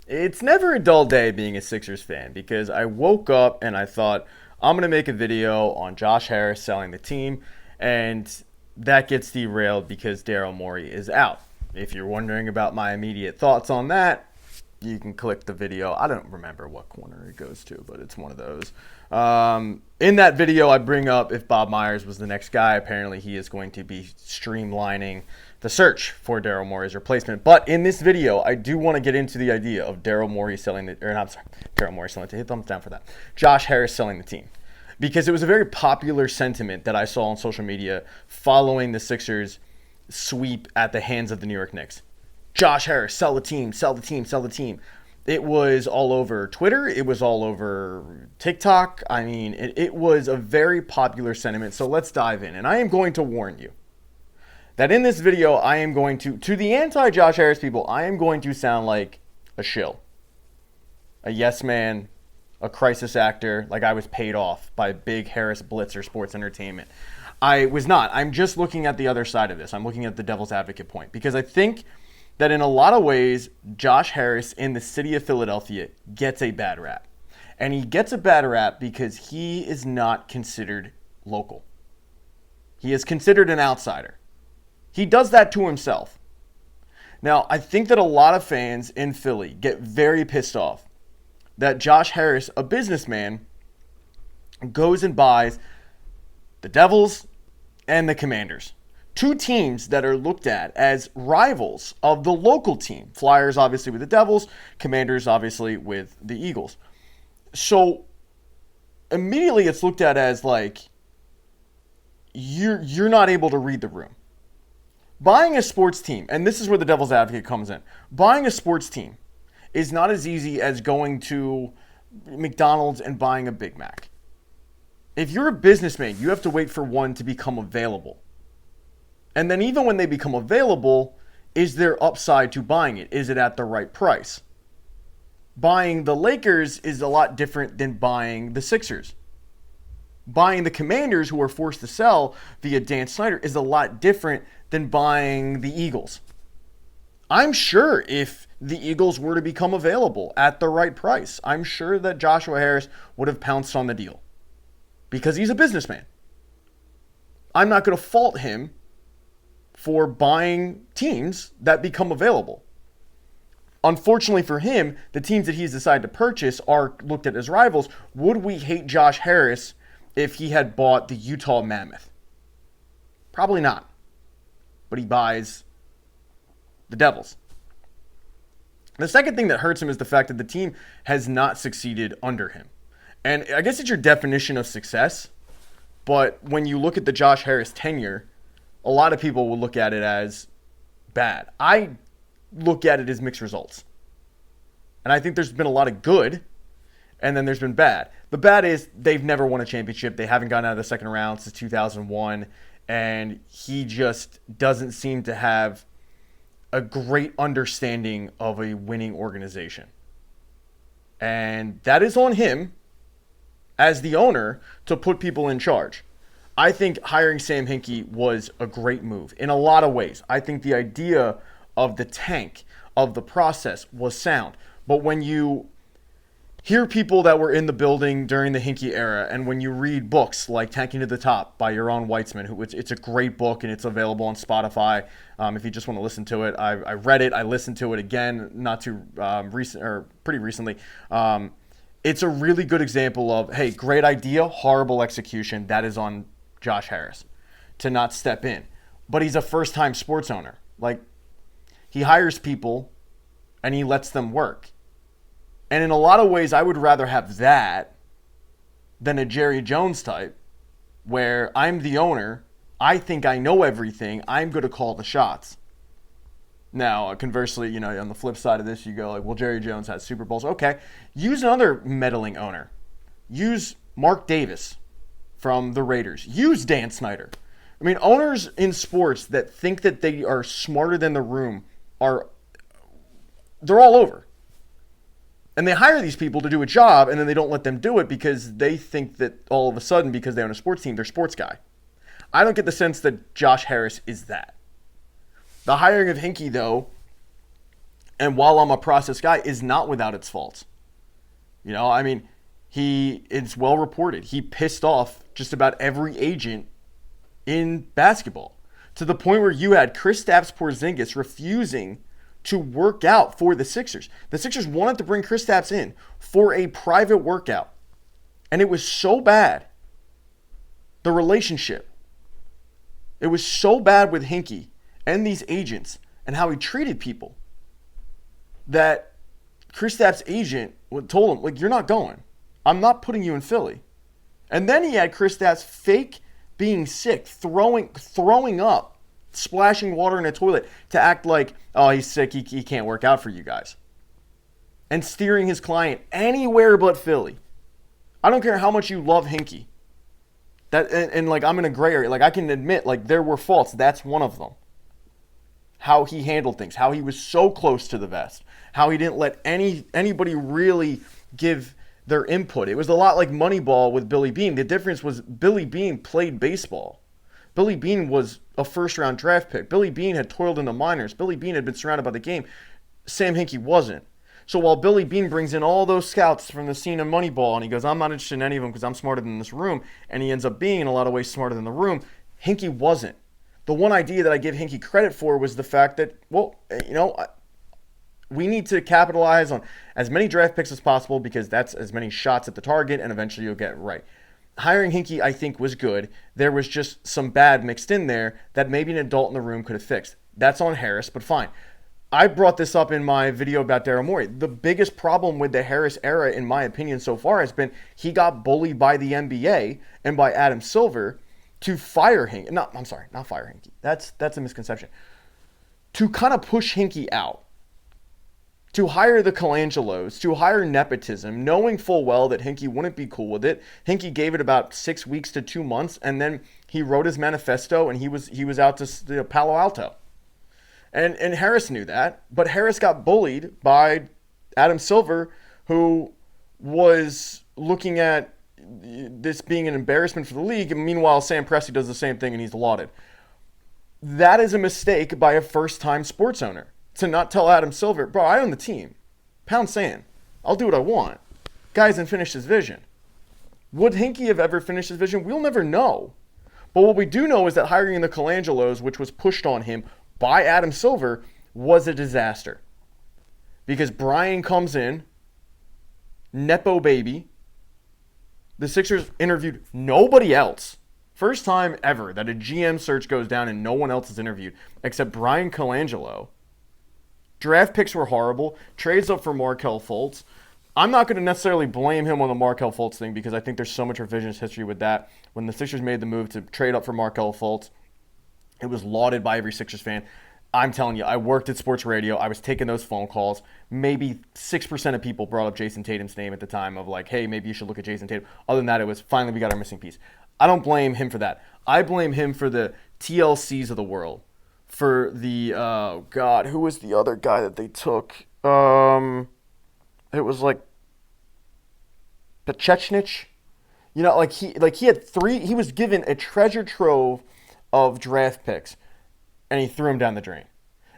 It's never a dull day being a Sixers fan because I woke up and I thought, I'm going to make a video on Josh Harris selling the team, and that gets derailed because Daryl Morey is out. If you're wondering about my immediate thoughts on that, you can click the video. I don't remember what corner it goes to, but it's one of those. In that video, I bring up if Bob Myers was the next guy. Apparently, he is going to be streamlining the search for Daryl Morey's replacement. But in this video, I do want to get into the idea of Daryl Morey selling the, or not, sorry, Daryl Morey selling the team. Hit thumbs down for that. Josh Harris selling the team. Because it was a very popular sentiment that I saw on social media following the Sixers sweep at the hands of the New York Knicks. Josh Harris, sell the team, sell the team, sell the team. It was all over Twitter. It was all over TikTok. I mean, it was a very popular sentiment. So let's dive in. And I am going to warn you that in this video, I am going to the anti-Josh Harris people, I am going to sound like a shill, a yes man, a crisis actor, like I was paid off by Big Harris Blitzer Sports Entertainment. I was not. I'm just looking at the other side of this. I'm looking at the devil's advocate point because I think that in a lot of ways, Josh Harris in the city of Philadelphia gets a bad rap. And he gets a bad rap because he is not considered local. He is considered an outsider. He does that to himself. Now, I think that a lot of fans in Philly get very pissed off that Josh Harris, a businessman, goes and buys the Devils and the Commanders. Two teams that are looked at as rivals of the local team. Flyers, obviously, with the Devils. Commanders, obviously, with the Eagles. So, immediately it's looked at as like, you're not able to read the room. Buying a sports team, and this is where the devil's advocate comes in. Buying a sports team is not as easy as going to McDonald's and buying a Big Mac. If you're a businessman, you have to wait for one to become available. And then even when they become available, is there upside to buying it? Is it at the right price? Buying the Lakers is a lot different than buying the Sixers. Buying the Commanders, who are forced to sell via Dan Snyder, is a lot different than buying the Eagles. I'm sure if the Eagles were to become available at the right price, I'm sure that Joshua Harris would have pounced on the deal because he's a businessman. I'm not going to fault him for buying teams that become available. Unfortunately for him, the teams that he's decided to purchase are looked at as rivals. Would we hate Josh Harris if he had bought the Utah Mammoth? Probably not. But he buys the Devils. The second thing that hurts him is the fact that the team has not succeeded under him. And I guess it's your definition of success. But when you look at the Josh Harris tenure, a lot of people will look at it as bad. I look at it as mixed results. And I think there's been a lot of good, and then there's been bad. The bad is they've never won a championship. They haven't gotten out of the second round since 2001, and he just doesn't seem to have a great understanding of a winning organization. And that is on him as the owner to put people in charge. I think hiring Sam Hinkie was a great move in a lot of ways. I think the idea of the tank, of the process, was sound. But when you hear people that were in the building during the Hinkie era, and when you read books like Tanking to the Top by Yaron Weitzman, it's a great book and it's available on Spotify. If you just want to listen to it, I read it, I listened to it again, not too recent or pretty recently. It's a really good example of, hey, great idea, horrible execution. That is on Josh Harris to not step in. But he's a first-time sports owner. Like, he hires people and he lets them work. And in a lot of ways, I would rather have that than a Jerry Jones type where I'm the owner, I think I know everything, I'm going to call the shots. Now, conversely, on the flip side of this, you go like, well, Jerry Jones has Super Bowls. Okay, use another meddling owner. Use Mark Davis from the Raiders. Use Dan Snyder. I mean, owners in sports that think that they are smarter than the room they're all over. And they hire these people to do a job, and then they don't let them do it because they think that all of a sudden, because they own a sports team, they're sports guy. I don't get the sense that Josh Harris is that. The hiring of Hinkie, though, and while I'm a process guy, is not without its faults. I mean, it's well reported. He pissed off just about every agent in basketball to the point where you had Kristaps Porzingis refusing to work out for the Sixers. The Sixers wanted to bring Kristaps in for a private workout, and it was so bad. The relationship, it was so bad with Hinkie and these agents and how he treated people that Kristaps' agent told him, like, you're not going. I'm not putting you in Philly. And then he had Kristaps fake being sick, throwing up, splashing water in a toilet to act like, oh, he's sick, he can't work out for you guys. And steering his client anywhere but Philly. I don't care how much you love Hinkie. And like, I'm in a gray area. Like, I can admit, like, there were faults. That's one of them. How he handled things. How he was so close to the vest. How he didn't let anybody really give their input. It was a lot like Moneyball with Billy Beane. The difference was Billy Beane played baseball. Billy Beane was a first-round draft pick. Billy Beane had toiled in the minors. Billy Beane had been surrounded by the game. Sam Hinkie wasn't. So while Billy Beane brings in all those scouts from the scene of Moneyball, and he goes, I'm not interested in any of them because I'm smarter than this room, and he ends up being in a lot of ways smarter than the room, Hinkie wasn't. The one idea that I give Hinkie credit for was the fact that, we need to capitalize on as many draft picks as possible because that's as many shots at the target, and eventually you'll get it right. Hiring Hinkie, I think, was good. There was just some bad mixed in there that maybe an adult in the room could have fixed. That's on Harris, but fine. I brought this up in my video about Daryl Morey. The biggest problem with the Harris era, in my opinion, so far has been he got bullied by the NBA and by Adam Silver to fire Hinkie. Not fire Hinkie. That's a misconception. To kind of push Hinkie out. To hire the Colangelos, to hire nepotism, knowing full well that Hinkie wouldn't be cool with it. Hinkie gave it about 6 weeks to 2 months, and then he wrote his manifesto, and he was out to Palo Alto. And Harris knew that, but Harris got bullied by Adam Silver, who was looking at this being an embarrassment for the league, and meanwhile Sam Presti does the same thing and he's lauded. That is a mistake by a first-time sports owner. To not tell Adam Silver, bro, I own the team. Pound sand. I'll do what I want. Guy hasn't finished his vision. Would Hinkie have ever finished his vision? We'll never know. But what we do know is that hiring the Colangelos, which was pushed on him by Adam Silver, was a disaster. Because Brian comes in, Nepo baby. The Sixers interviewed nobody else. First time ever that a GM search goes down and no one else is interviewed except Brian Colangelo. Draft picks were horrible. Trades up for Markelle Fultz. I'm not going to necessarily blame him on the Markelle Fultz thing because I think there's so much revisionist history with that. When the Sixers made the move to trade up for Markelle Fultz, it was lauded by every Sixers fan. I'm telling you, I worked at sports radio. I was taking those phone calls. Maybe 6% of people brought up Jason Tatum's name at the time of like, hey, maybe you should look at Jason Tatum. Other than that, it was finally we got our missing piece. I don't blame him for that. I blame him for the TLCs of the world. For the, who was the other guy that they took? It was like Pachechnich. He had three, he was given a treasure trove of draft picks, and he threw him down the drain.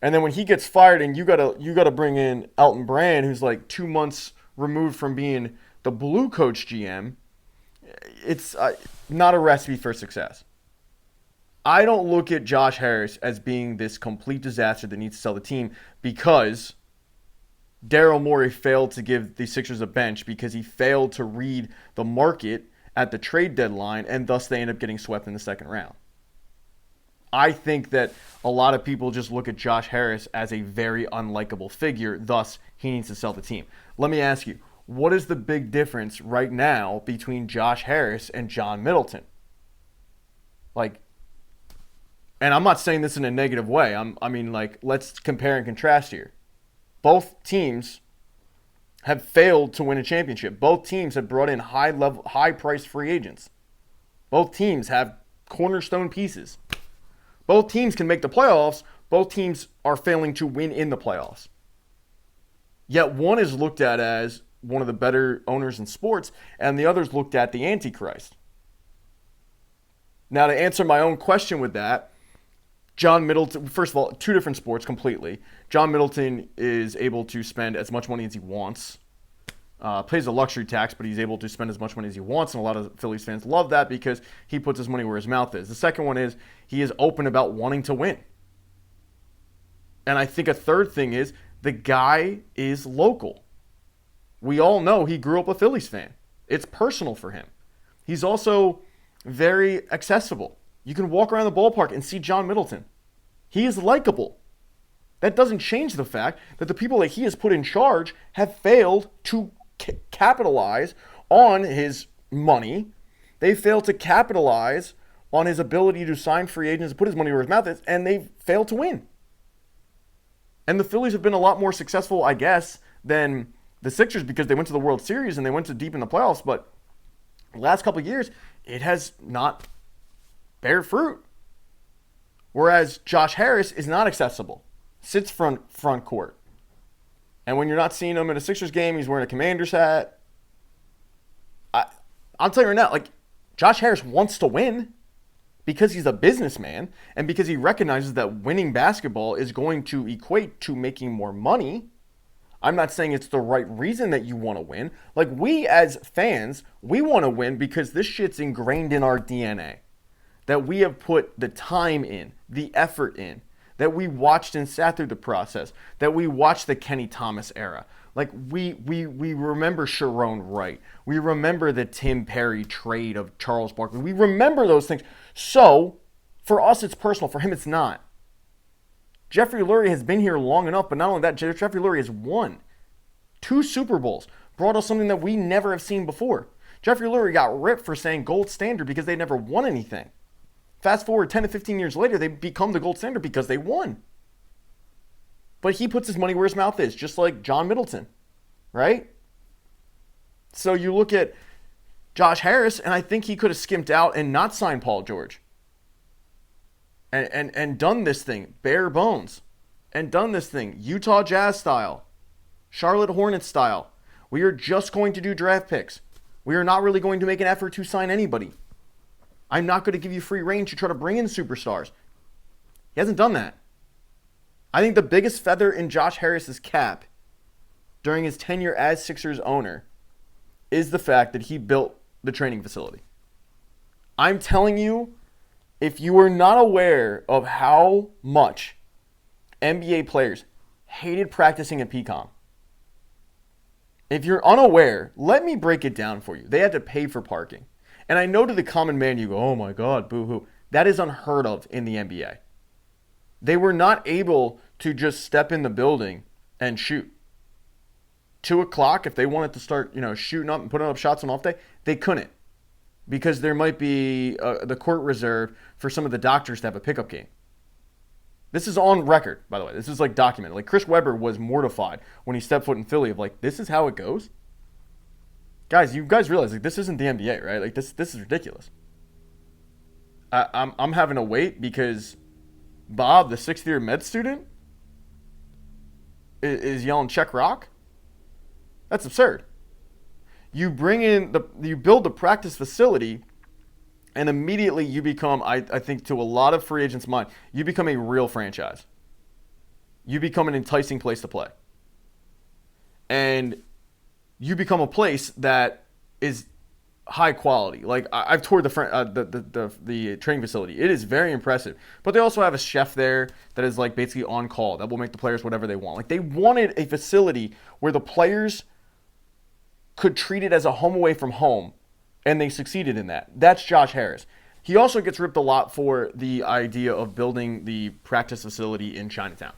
And then when he gets fired and you gotta bring in Elton Brand, who's like 2 months removed from being the Blue coach GM, it's not a recipe for success. I don't look at Josh Harris as being this complete disaster that needs to sell the team because Daryl Morey failed to give the Sixers a bench because he failed to read the market at the trade deadline, and thus they end up getting swept in the second round. I think that a lot of people just look at Josh Harris as a very unlikable figure, thus he needs to sell the team. Let me ask you, what is the big difference right now between Josh Harris and John Middleton? And I'm not saying this in a negative way. Let's compare and contrast here. Both teams have failed to win a championship. Both teams have brought in high-priced free agents. Both teams have cornerstone pieces. Both teams can make the playoffs. Both teams are failing to win in the playoffs. Yet one is looked at as one of the better owners in sports, and the other is looked at the Antichrist. Now, to answer my own question with that, John Middleton, first of all, two different sports completely. John Middleton is able to spend as much money as he wants. Pays a luxury tax, but he's able to spend as much money as he wants, and a lot of Phillies fans love that because he puts his money where his mouth is. The second one is he is open about wanting to win. And I think a third thing is the guy is local. We all know he grew up a Phillies fan. It's personal for him. He's also very accessible. You can walk around the ballpark and see John Middleton. He is likable. That doesn't change the fact that the people that he has put in charge have failed to capitalize on his money. They failed to capitalize on his ability to sign free agents and put his money where his mouth is, and they failed to win. And the Phillies have been a lot more successful, I guess, than the Sixers because they went to the World Series and they went to deep in the playoffs. But the last couple of years, it has not bear fruit. Whereas Josh Harris is not accessible. Sits front court. And when you're not seeing him in a Sixers game, he's wearing a Commander's hat. I'll tell you right now, like, Josh Harris wants to win because he's a businessman and because he recognizes that winning basketball is going to equate to making more money. I'm not saying it's the right reason that you want to win. Like, we as fans, we want to win because this shit's ingrained in our DNA. That we have put the time in, the effort in, that we watched and sat through the process, that we watched the Kenny Thomas era. Like, we remember Sharon Wright. We remember the Tim Perry trade of Charles Barkley. We remember those things. So, for us, it's personal. For him, it's not. Jeffrey Lurie has been here long enough, but not only that, Jeffrey Lurie has won 2 Super Bowls, brought us something that we never have seen before. Jeffrey Lurie got ripped for saying gold standard because they never won anything. Fast forward 10 to 15 years later, they become the gold standard because they won. But he puts his money where his mouth is, just like John Middleton, right? So you look at Josh Harris, and I think he could have skimped out and not signed Paul George. And done this thing bare bones. And done this thing Utah Jazz style, Charlotte Hornets style. We are just going to do draft picks. We are not really going to make an effort to sign anybody. I'm not going to give you free reign to try to bring in superstars. He hasn't done that. I think the biggest feather in Josh Harris's cap during his tenure as Sixers owner is the fact that he built the training facility. I'm telling you, if you are not aware of how much NBA players hated practicing at PCOM, if you're unaware, let me break it down for you. They had to pay for parking. And I know to the common man, you go, oh my God, boo-hoo. That is unheard of in the NBA. They were not able to just step in the building and shoot. 2 o'clock, if they wanted to start, shooting up and putting up shots on off day, they couldn't. Because there might be the court reserved for some of the doctors to have a pickup game. This is on record, by the way. This is like documented. Like, Chris Webber was mortified when he stepped foot in Philly of like, this is how it goes? Guys, you guys realize like this isn't the NBA, right? Like this is ridiculous. I'm having to wait because Bob, the 6th year med student, is yelling check rock. That's absurd. You build the practice facility, and immediately you become, I think to a lot of free agents' mind, you become a real franchise. You become an enticing place to play. And you become a place that is high quality. Like, I've toured the training facility. It is very impressive. But they also have a chef there that is like basically on call that will make the players whatever they want. Like, they wanted a facility where the players could treat it as a home away from home, and they succeeded in that. That's Josh Harris. He also gets ripped a lot for the idea of building the practice facility in Chinatown.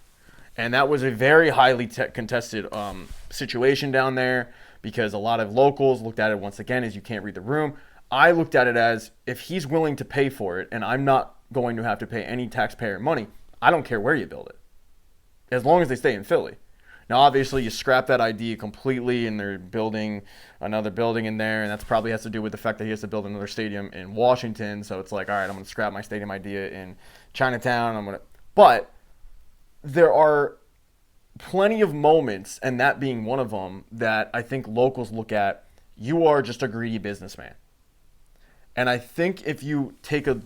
And that was a very highly contested situation down there because a lot of locals looked at it once again as you can't read the room. I looked at it as if he's willing to pay for it and I'm not going to have to pay any taxpayer money, I don't care where you build it, as long as they stay in Philly. Now, obviously, you scrap that idea completely, and they're building another building in there, and that probably has to do with the fact that he has to build another stadium in Washington. So it's like, all right, I'm going to scrap my stadium idea in Chinatown. But there are plenty of moments, and that being one of them, that I think locals look at. You are just a greedy businessman. And I think if you take a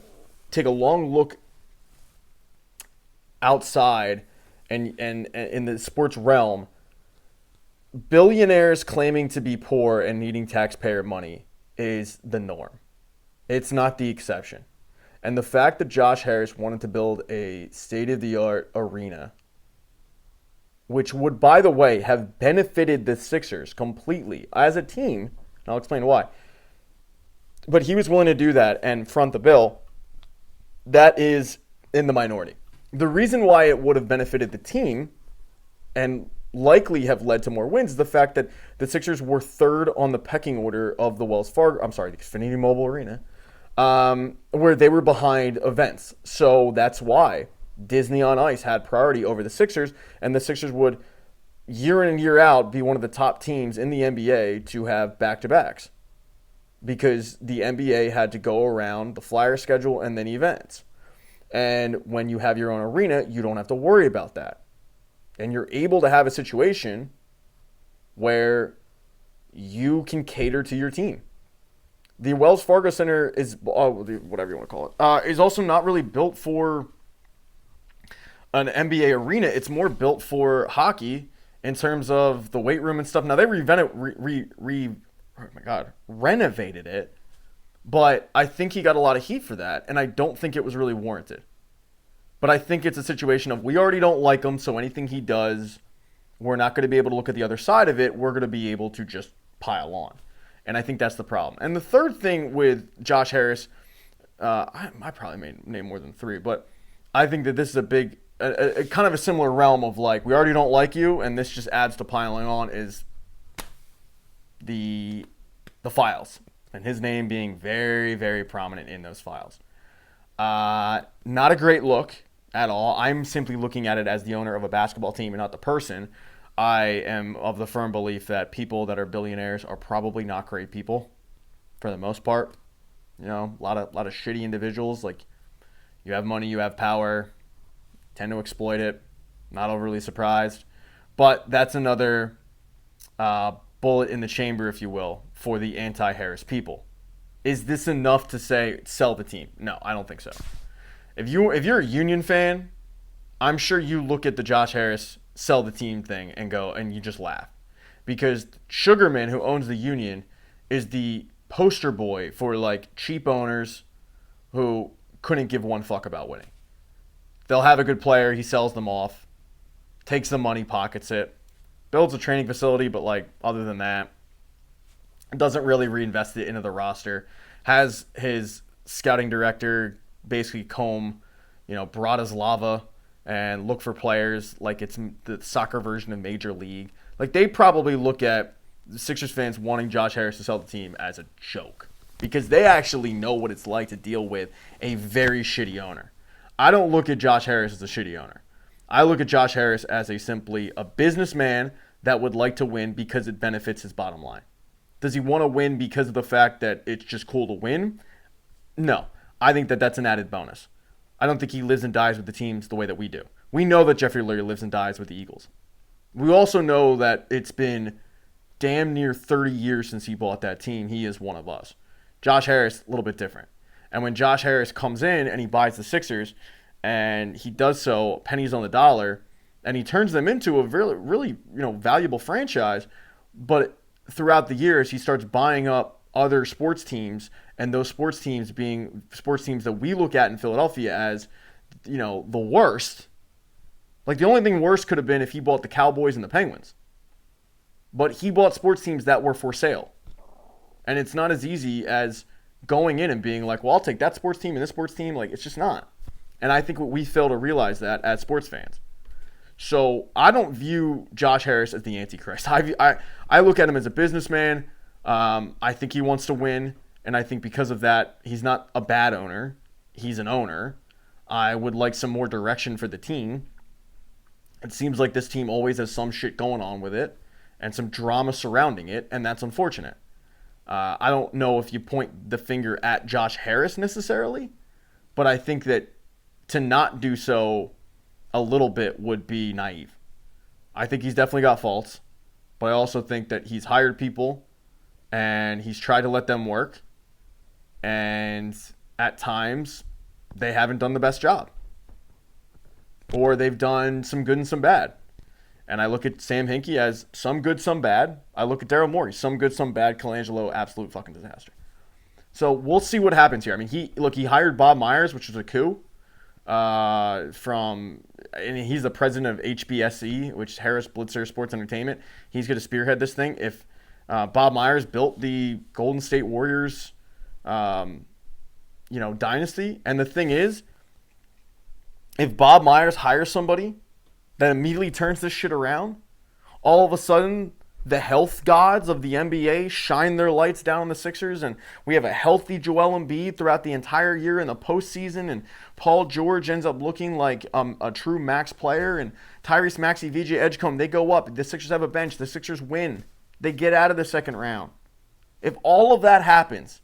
long look outside and in the sports realm, billionaires claiming to be poor and needing taxpayer money is the norm. It's not the exception. And the fact that Josh Harris wanted to build a state-of-the-art arena, which would, by the way, have benefited the Sixers completely as a team, and I'll explain why. But he was willing to do that and front the bill. That is in the minority. The reason why it would have benefited the team and likely have led to more wins is the fact that the Sixers were third on the pecking order of the the Xfinity Mobile Arena, where they were behind events. So that's why Disney on Ice had priority over the Sixers, and the Sixers would, year in and year out, be one of the top teams in the NBA to have back-to-backs, because the NBA had to go around the Flyer schedule and then events. And when you have your own arena, you don't have to worry about that. And you're able to have a situation where you can cater to your team. The Wells Fargo Center is, whatever you want to call it, is also not really built for an NBA arena. It's more built for hockey in terms of the weight room and stuff. Now, they renovated it, but I think he got a lot of heat for that, and I don't think it was really warranted. But I think it's a situation of, we already don't like him, so anything he does, we're not going to be able to look at the other side of it. We're going to be able to just pile on. And I think that's the problem. And the third thing with Josh Harris, I probably may name more than three, but I think that this is a big, kind of a similar realm of, like, we already don't like you, and this just adds to piling on, is the files, and his name being very, very prominent in those files. Not a great look at all. I'm simply looking at it as the owner of a basketball team and not the person. I am of the firm belief that people that are billionaires are probably not great people for the most part. You know, a lot of shitty individuals. Like, you have money, you have power, tend to exploit it. Not overly surprised. But that's another bullet in the chamber, if you will, for the anti-Harris people. Is this enough to say sell the team? No, I don't think so. If you're a Union fan, I'm sure you look at the Josh Harris sell the team thing and go, and you just laugh. Because Sugarman, who owns the Union, is the poster boy for, like, cheap owners who couldn't give one fuck about winning. They'll have a good player, he sells them off, takes the money, pockets it, builds a training facility, but, like, other than that, doesn't really reinvest it into the roster, has his scouting director basically comb, Bratislava and look for players like it's the soccer version of Major League. Like, they probably look at the Sixers fans wanting Josh Harris to sell the team as a joke, because they actually know what it's like to deal with a very shitty owner. I don't look at Josh Harris as a shitty owner. I look at Josh Harris as simply a businessman that would like to win because it benefits his bottom line. Does he want to win because of the fact that it's just cool to win? No. I think that that's an added bonus. I don't think he lives and dies with the teams the way that we do. We know that Jeffrey Lurie lives and dies with the Eagles. We also know that it's been damn near 30 years since he bought that team. He is one of us. Josh Harris, a little bit different. And when Josh Harris comes in and he buys the Sixers, and he does so pennies on the dollar, and he turns them into a really, really, valuable franchise, but throughout the years, he starts buying up other sports teams, and those sports teams being sports teams that we look at in Philadelphia as, the worst. Like, the only thing worse could have been if he bought the Cowboys and the Penguins. But he bought sports teams that were for sale. And it's not as easy as going in and being like, well, I'll take that sports team and this sports team. Like, it's just not. And I think we fail to realize that as sports fans. So I don't view Josh Harris as the Antichrist. I look at him as a businessman. I think he wants to win, and I think because of that, he's not a bad owner. He's an owner. I would like some more direction for the team. It seems like this team always has some shit going on with it and some drama surrounding it, and that's unfortunate. I don't know if you point the finger at Josh Harris necessarily, but I think that to not do so a little bit would be naive. I think he's definitely got faults, but I also think that he's hired people and he's tried to let them work, and at times they haven't done the best job. or they've done some good and some bad. And I look at Sam Hinkie as some good, some bad. I look at Daryl Morey, some good, some bad. Colangelo, absolute fucking disaster. So we'll see what happens here. I mean, he hired Bob Myers, which was a coup. And he's the president of HBSE, which is Harris Blitzer Sports Entertainment. He's going to spearhead this thing. If Bob Myers built the Golden State Warriors, dynasty, and the thing is, if Bob Myers hires somebody that immediately turns this shit around, all of a sudden the health gods of the NBA shine their lights down on the Sixers, and we have a healthy Joel Embiid throughout the entire year in the postseason, and Paul George ends up looking like a true max player, and Tyrese Maxey, VJ Edgecombe, they go up. The Sixers have a bench. The Sixers win. They get out of the second round. If all of that happens,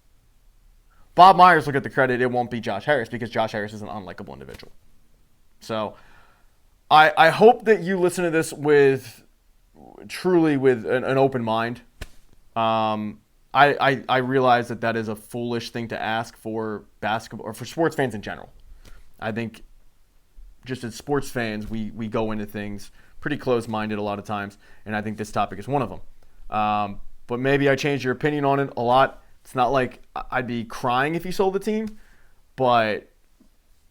Bob Myers will get the credit. It won't be Josh Harris, because Josh Harris is an unlikable individual. So I hope that you listen to this with an open mind. I realize that is a foolish thing to ask for basketball or for sports fans in general. I think just as sports fans, we go into things pretty close-minded a lot of times, and I think this topic is one of them. But maybe I changed your opinion on it a lot. It's not like I'd be crying if he sold the team, but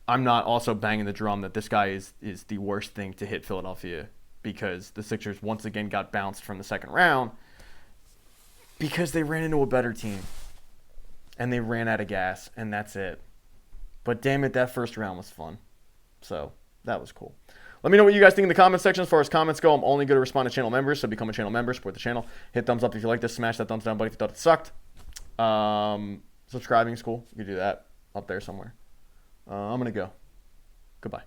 I'm not also banging the drum that this guy is the worst thing to hit Philadelphia, because the Sixers once again got bounced from the second round because they ran into a better team and they ran out of gas, and that's it. But damn it, that first round was fun. So that was cool. Let me know what you guys think in the comment section. As far as comments go, I'm only going to respond to channel members, so become a channel member, support the channel. Hit thumbs up if you like this. Smash that thumbs down button if you thought it sucked. Subscribing is cool. You can do that up there somewhere. I'm going to go. Goodbye.